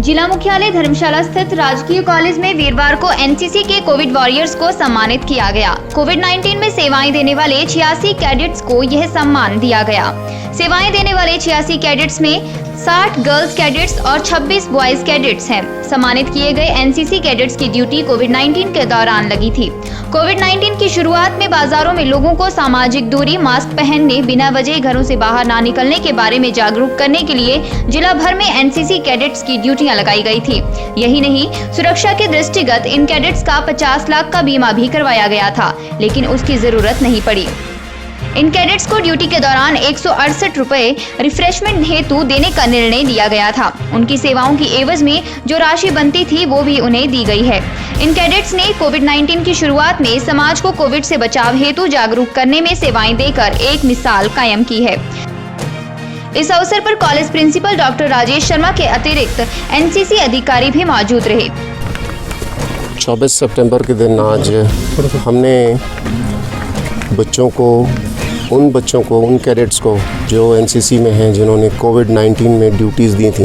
जिला मुख्यालय धर्मशाला स्थित राजकीय कॉलेज में वीरवार को एनसीसी के कोविड वॉरियर्स को सम्मानित किया गया। कोविड-19 में सेवाएं देने वाले 86 कैडेट्स को यह सम्मान दिया गया। सेवाएं देने वाले 86 कैडेट्स में 60 गर्ल्स कैडेट्स और 26 बॉयज कैडेट्स हैं। सम्मानित किए गए एनसीसी कैडेट्स की ड्यूटी कोविड-19 के दौरान लगी थी। कोविड-19 की शुरुआत में बाजारों में लोगों को सामाजिक दूरी, मास्क पहनने, बिना वजह घरों से बाहर ना निकलने के बारे में जागरूक करने के लिए जिला भर में एनसीसी कैडेट्स की ड्यूटियां लगाई गई थी। यही नहीं, सुरक्षा के दृष्टिगत इन कैडेट्स का 50 लाख का बीमा भी करवाया गया था, लेकिन उसकी जरूरत नहीं पड़ी। इन कैडेट्स को ड्यूटी के दौरान 168 रुपए रिफ्रेशमेंट हेतु देने का निर्णय लिया गया था। उनकी सेवाओं की एवज में जो राशि बनती थी वो भी उन्हें दी गई है। इन कैडेट्स ने कोविड-19 की शुरुआत में समाज को कोविड से बचाव हेतु जागरूक करने में सेवाएं देकर एक मिसाल कायम की है। इस अवसर पर college principal doctor Rajesh Sharma के अतिरिक्त एनसीसी अधिकारी भी मौजूद रहे। 24 सितंबर के दिन आज हमने उन बच्चों को, उन कैडेट्स को जो एनसीसी में हैं, जिन्होंने कोविड-19 में ड्यूटीज़ दी थी,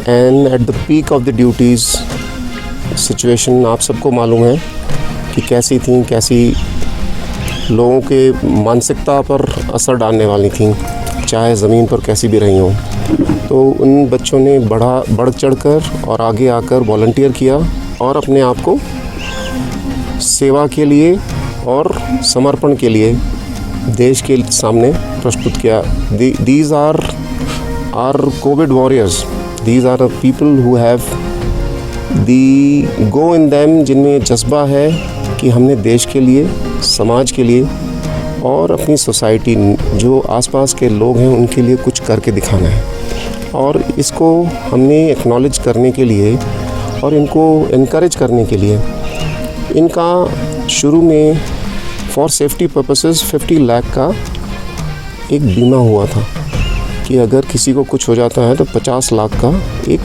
and at the peak of the duties situation आप सबको मालूम है कि कैसी थी, कैसी लोगों के मानसिकता पर असर डालने वाली थी, चाहे ज़मीन पर कैसी भी रही हों। तो उन बच्चों ने बढ़ चढ़कर और आगे आकर वॉलंटियर किया और अपने आप को सेवा के लिए और समर्पण के लिए देश के सामने प्रस्तुत किया। These are our COVID warriors. These are the people who have the go in them, जिनमें जज्बा है कि हमने देश के लिए, समाज के लिए और अपनी सोसाइटी, जो आसपास के लोग हैं, उनके लिए कुछ करके दिखाना है। और इसको हमने एक्नॉलेज करने के लिए और इनको इनकरेज करने के लिए इनका शुरू में फॉर सेफ्टी पर्पसेस 50 लाख का एक बीमा हुआ था कि अगर किसी को कुछ हो जाता है तो 50 लाख का एक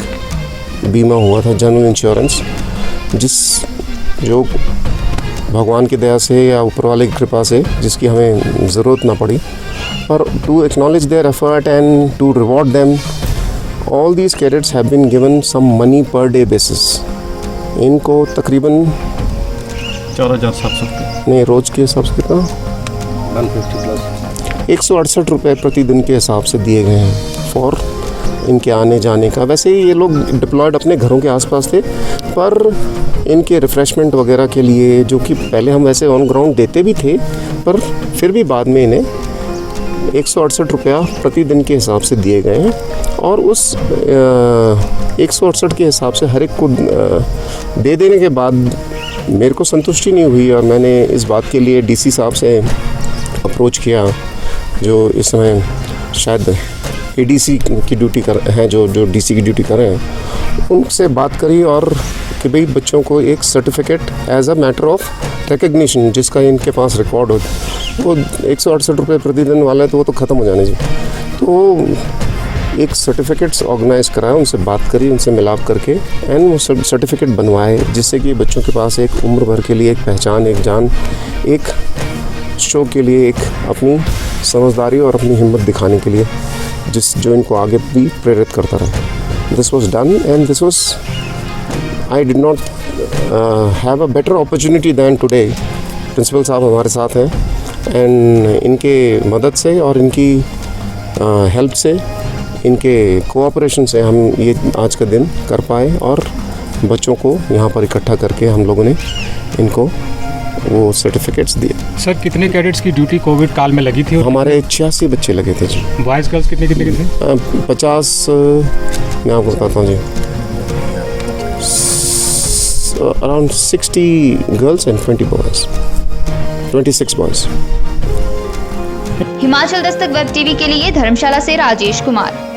बीमा हुआ था, जनरल इंश्योरेंस, जो भगवान की दया से या ऊपर वाले की कृपा से जिसकी हमें ज़रूरत ना पड़ी। पर to acknowledge their effort and to reward them, all these cadets have been given some money per day basis. इनको तकरीबन 4700 नहीं, रोज़ के हिसाब से कितना 168 रुपये प्रतिदिन के हिसाब से दिए गए हैं फॉर इनके आने जाने का। वैसे ही ये लोग डिप्लॉयड अपने घरों के आसपास थे, पर इनके रिफ़्रेशमेंट वगैरह के लिए, जो कि पहले हम वैसे ऑन ग्राउंड देते भी थे, पर फिर भी बाद में इन्हें 168 रुपया प्रतिदिन के हिसाब से दिए गए हैं। और उस 168 के हिसाब से हर एक को दे देने के बाद मेरे को संतुष्टि नहीं हुई और मैंने इस बात के लिए डीसी साहब से अप्रोच किया, जो इस समय शायद एडीसी की ड्यूटी कर हैं, जो डीसी की ड्यूटी कर रहे हैं, उनसे बात करी और कि भाई बच्चों को एक certificate as a matter of recognition, जिसका इनके पास रिकॉर्ड हो, वो 168 रुपये प्रतिदिन वाला है तो वो तो ख़त्म हो जाने चाहिए। तो एक सर्टिफिकेट्स ऑर्गेनाइज कराया, उनसे बात करी, उनसे मिलाप करके एंड वो सर्टिफिकेट बनवाए, जिससे कि बच्चों के पास एक उम्र भर के लिए एक पहचान, एक जान, एक शो के लिए एक अपनी समझदारी और अपनी हिम्मत दिखाने के लिए, जो इनको आगे भी प्रेरित करता रहे। This was done and this was, I did not have a better opportunity than today. Principal साहब हमारे साथ हैं एंड इनके मदद से और इनकी हेल्प से, इनके कोऑपरेशन से हम ये आज का दिन कर पाए और बच्चों को यहाँ पर इकट्ठा करके हम लोगों ने इनको वो सर्टिफिकेट्स दिए। सर, कितने कैडेट्स की ड्यूटी कोविड काल में लगी थी? हमारे 86 बच्चे लगे थे जी। बॉयज़ गर्ल्स कितने थे? 50, मैं आपको बताता हूँ जी, around 60 girls and 26 boys. Himachal Dastak web TV के लिए धर्मशाला से राजेश कुमार।